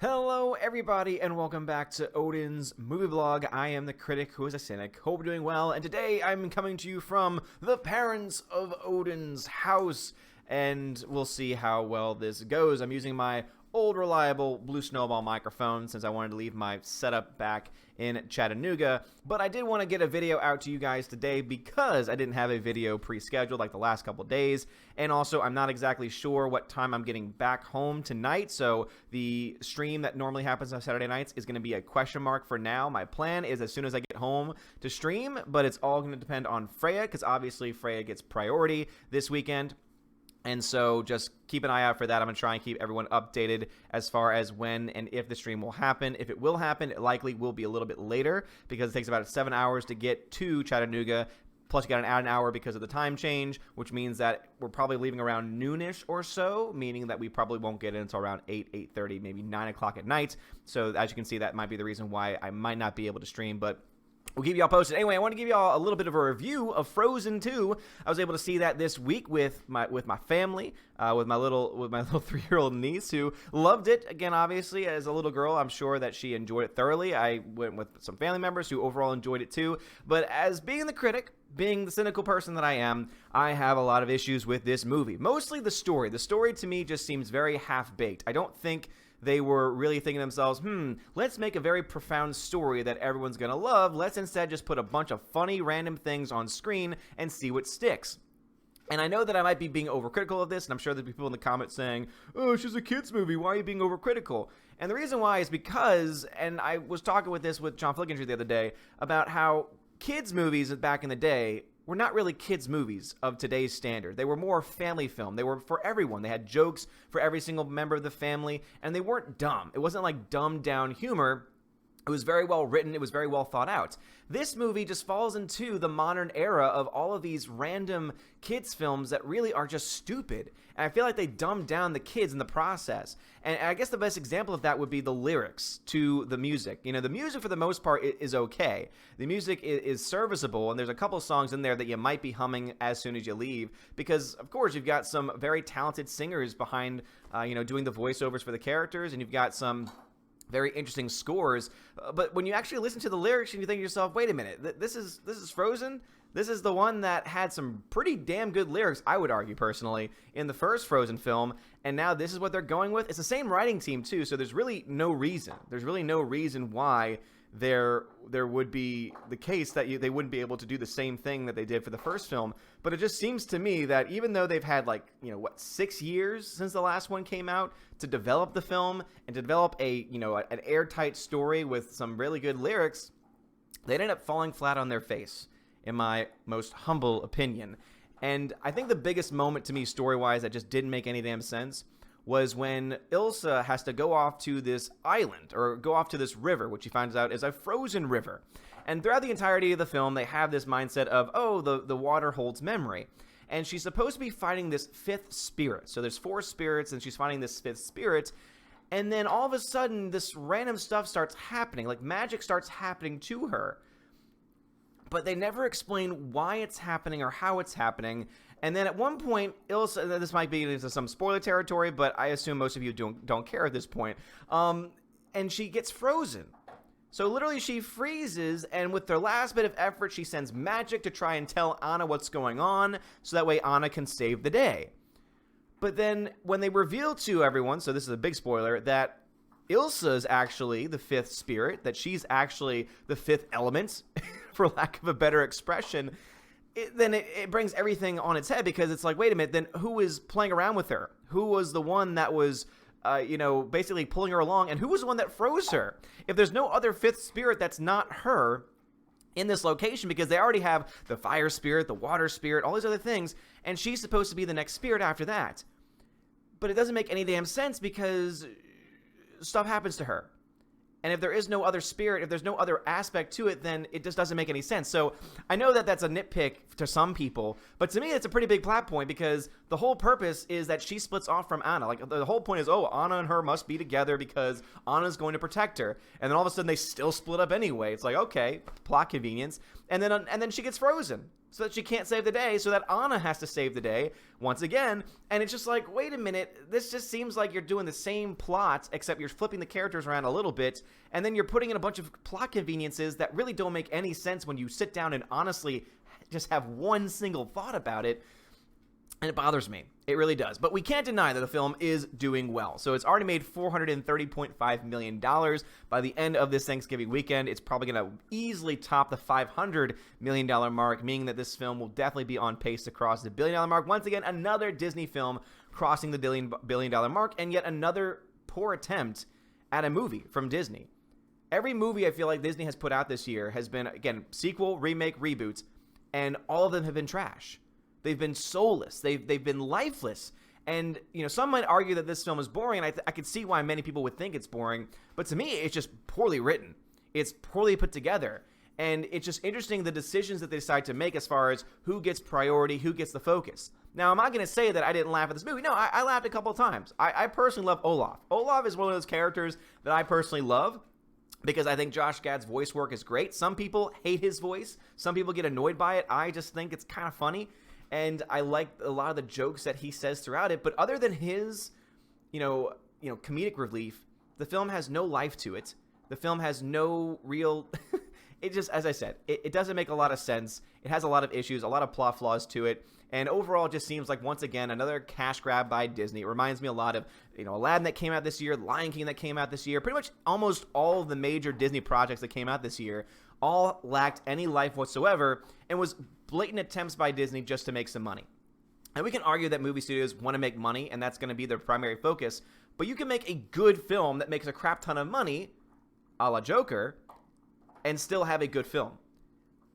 Hello everybody and welcome back to Odin's movie blog. I am the critic who is a cynic. Hope you're doing well, and today I'm coming to you from the parents of Odin's house, and we'll see how well this goes. I'm using my old reliable Blue Snowball microphone since I wanted to leave my setup back in Chattanooga, but I did want to get a video out to you guys today because I didn't have a video pre-scheduled like the last couple days, and also I'm not exactly sure what time I'm getting back home tonight, so the stream that normally happens on Saturday nights is going to be a question mark for now. My plan is as soon as I get home to stream, but it's all going to depend on Freya, because obviously Freya gets priority this weekend. And so just keep an eye out for that. I'm going to try and keep everyone updated as far as when and if the stream will happen. If it will happen, it likely will be a little bit later because it takes about 7 hours to get to Chattanooga. Plus, you got to add an hour because of the time change, which means that we're probably leaving around noonish or so, meaning that we probably won't get in until around 8, 8:30, maybe 9 o'clock at night. So as you can see, that might be the reason why I might not be able to stream, but we'll keep y'all posted. Anyway, I want to give y'all a little bit of a review of Frozen 2. I was able to see that this week with my family, with my little 3-year-old niece who loved it. Again, obviously, as a little girl, I'm sure that she enjoyed it thoroughly. I went with some family members who overall enjoyed it too. But as being the critic, being the cynical person that I am, I have a lot of issues with this movie. Mostly the story. The story to me just seems very half-baked. I don't think they were really thinking to themselves, let's make a very profound story that everyone's going to love. Let's instead just put a bunch of funny, random things on screen and see what sticks. And I know that I might be being overcritical of this, and I'm sure there'll be people in the comments saying, oh, it's just a kid's movie, why are you being overcritical? And the reason why is because, and I was talking with John Flickinger the other day, about how kids' movies back in the day were not really kids' movies of today's standard. They were more family film. They were for everyone. They had jokes for every single member of the family, and they weren't dumb. It wasn't like dumbed-down humor. It was very well written. It was very well thought out. This movie just falls into the modern era of all of these random kids films that really are just stupid. And I feel like they dumbed down the kids in the process. And I guess the best example of that would be the lyrics to the music. You know, the music for the most part is okay. The music is serviceable, and there's a couple songs in there that you might be humming as soon as you leave. Because, of course, you've got some very talented singers behind, doing the voiceovers for the characters, and you've got some very interesting scores, but when you actually listen to the lyrics and you think to yourself, wait a minute, this is Frozen? This is the one that had some pretty damn good lyrics, I would argue personally, in the first Frozen film, and now this is what they're going with? It's the same writing team too, so there's really no reason. There's really no reason why there would be the case that they wouldn't be able to do the same thing that they did for the first film. But it just seems to me that even though they've had 6 years since the last one came out to develop the film and to develop an airtight story with some really good lyrics, they ended up falling flat on their face, in my most humble opinion. And I think the biggest moment to me story-wise that just didn't make any damn sense was when Ilsa has to go off to this island, or go off to this river, which she finds out is a frozen river. And throughout the entirety of the film, they have this mindset of, oh, the water holds memory. And she's supposed to be fighting this fifth spirit. So there's 4 spirits, and she's fighting this fifth spirit. And then all of a sudden, this random stuff starts happening. Like, magic starts happening to her. But they never explain why it's happening or how it's happening. And then at one point, Ilsa, this might be into some spoiler territory, but I assume most of you don't care at this point, and she gets frozen. So literally she freezes, and with their last bit of effort, she sends magic to try and tell Anna what's going on, so that way Anna can save the day. But then when they reveal to everyone, so this is a big spoiler, that Ilsa is actually the fifth spirit, that she's actually the fifth element, for lack of a better expression, then it brings everything on its head, because it's like, wait a minute, then who is playing around with her? Who was the one that was, basically pulling her along, and who was the one that froze her? If there's no other fifth spirit that's not her in this location, because they already have the fire spirit, the water spirit, all these other things, and she's supposed to be the next spirit after that. But it doesn't make any damn sense, because stuff happens to her. And if there is no other spirit, if there's no other aspect to it, then it just doesn't make any sense. So I know that that's a nitpick to some people, but to me it's a pretty big plot point, because the whole purpose is that she splits off from Anna. Like, the whole point is, oh, Anna and her must be together because Anna's going to protect her. And then all of a sudden they still split up anyway. It's like, okay, plot convenience. And then she gets frozen. so that she can't save the day, so that Anna has to save the day once again. And it's just like, wait a minute, this just seems like you're doing the same plot, except you're flipping the characters around a little bit, and then you're putting in a bunch of plot conveniences that really don't make any sense when you sit down and honestly just have one single thought about it. And it bothers me. It really does. But we can't deny that the film is doing well. So it's already made $430.5 million. By the end of this Thanksgiving weekend, it's probably going to easily top the $500 million mark, meaning that this film will definitely be on pace to cross the $1 billion mark. Once again, another Disney film crossing the $1 billion mark, and yet another poor attempt at a movie from Disney. Every movie I feel like Disney has put out this year has been, again, sequel, remake, reboots, and all of them have been trash. They've been soulless. They've been lifeless. And, some might argue that this film is boring, and I could see why many people would think it's boring. But to me, it's just poorly written. It's poorly put together. And it's just interesting the decisions that they decide to make as far as who gets priority, who gets the focus. Now, I'm not going to say that I didn't laugh at this movie. No, I laughed a couple of times. I personally love Olaf. Olaf is one of those characters that I personally love, because I think Josh Gad's voice work is great. Some people hate his voice. Some people get annoyed by it. I just think it's kind of funny. And I like a lot of the jokes that he says throughout it. But other than his, comedic relief, the film has no life to it. The film has no real... It just, as I said, it doesn't make a lot of sense. It has a lot of issues, a lot of plot flaws to it. And overall, it just seems like, once again, another cash grab by Disney. It reminds me a lot of, Aladdin that came out this year, Lion King that came out this year. Pretty much almost all of the major Disney projects that came out this year all lacked any life whatsoever and was blatant attempts by Disney just to make some money. And we can argue that movie studios want to make money, and that's going to be their primary focus. But you can make a good film that makes a crap ton of money, a la Joker, and still have a good film.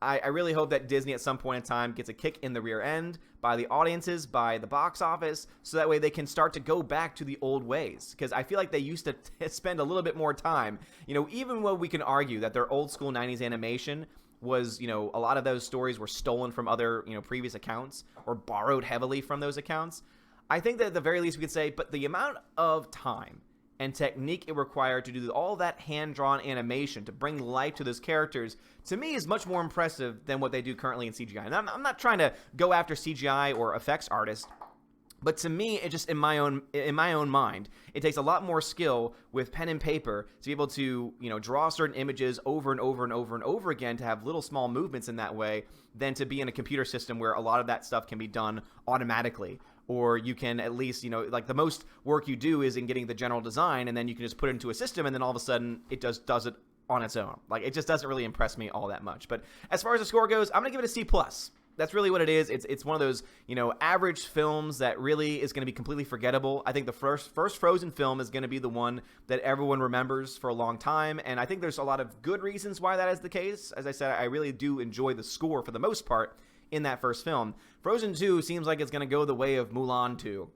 I really hope that Disney at some point in time gets a kick in the rear end by the audiences, by the box office, so that way they can start to go back to the old ways. Because I feel like they used to spend a little bit more time. Even when we can argue that their old school 90s animation was, a lot of those stories were stolen from other, previous accounts or borrowed heavily from those accounts. I think that at the very least we could say, but the amount of time and technique it required to do all that hand-drawn animation to bring life to those characters, to me, is much more impressive than what they do currently in CGI. And I'm not trying to go after CGI or effects artists, but to me, it just, in my own mind, it takes a lot more skill with pen and paper to be able to, draw certain images over and over and over and over again, to have little small movements in that way, than to be in a computer system where a lot of that stuff can be done automatically. Or you can at least, like the most work you do is in getting the general design, and then you can just put it into a system, and then all of a sudden it just does it on its own. Like, it just doesn't really impress me all that much. But as far as the score goes, I'm going to give it a C+. That's really what it is. It's one of those, average films that really is going to be completely forgettable. I think the first Frozen film is going to be the one that everyone remembers for a long time, and I think there's a lot of good reasons why that is the case. As I said, I really do enjoy the score for the most part in that first film. Frozen 2 seems like it's going to go the way of Mulan 2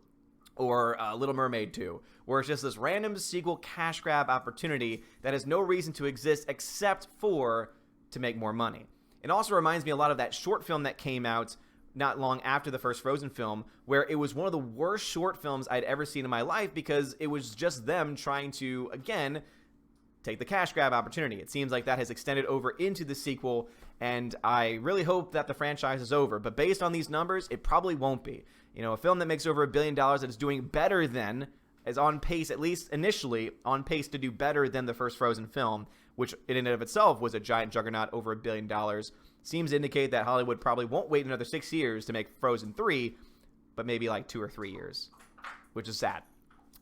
or Little Mermaid 2, where it's just this random sequel cash grab opportunity that has no reason to exist except for to make more money. It also reminds me a lot of that short film that came out not long after the first Frozen film, where it was one of the worst short films I'd ever seen in my life, because it was just them trying to, again, take the cash grab opportunity. It seems like that has extended over into the sequel, and I really hope that the franchise is over. But based on these numbers, it probably won't be. A film that makes over $1 billion that is doing better than, is on pace, at least initially, on pace to do better than the first Frozen film, which in and of itself was a giant juggernaut, over $1 billion, seems to indicate that Hollywood probably won't wait another 6 years to make Frozen 3, but maybe like 2 or 3 years, which is sad.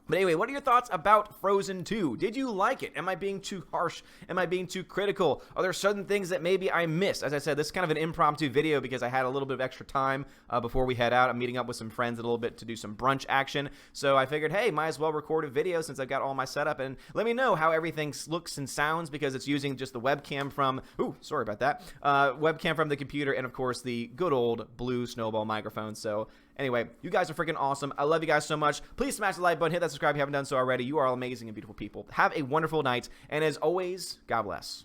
But anyway, what are your thoughts about Frozen 2? Did you like it? Am I being too harsh? Am I being too critical? Are there certain things that maybe I missed? As I said, this is kind of an impromptu video because I had a little bit of extra time before we head out. I'm meeting up with some friends a little bit to do some brunch action. So I figured, hey, might as well record a video since I've got all my setup. And let me know how everything looks and sounds, because it's using just the webcam from, webcam from the computer, and of course the good old blue Snowball microphone. So anyway, you guys are freaking awesome. I love you guys so much. Please smash the like button, hit that subscribe if you haven't done so already. You are all amazing and beautiful people. Have a wonderful night, and as always, God bless.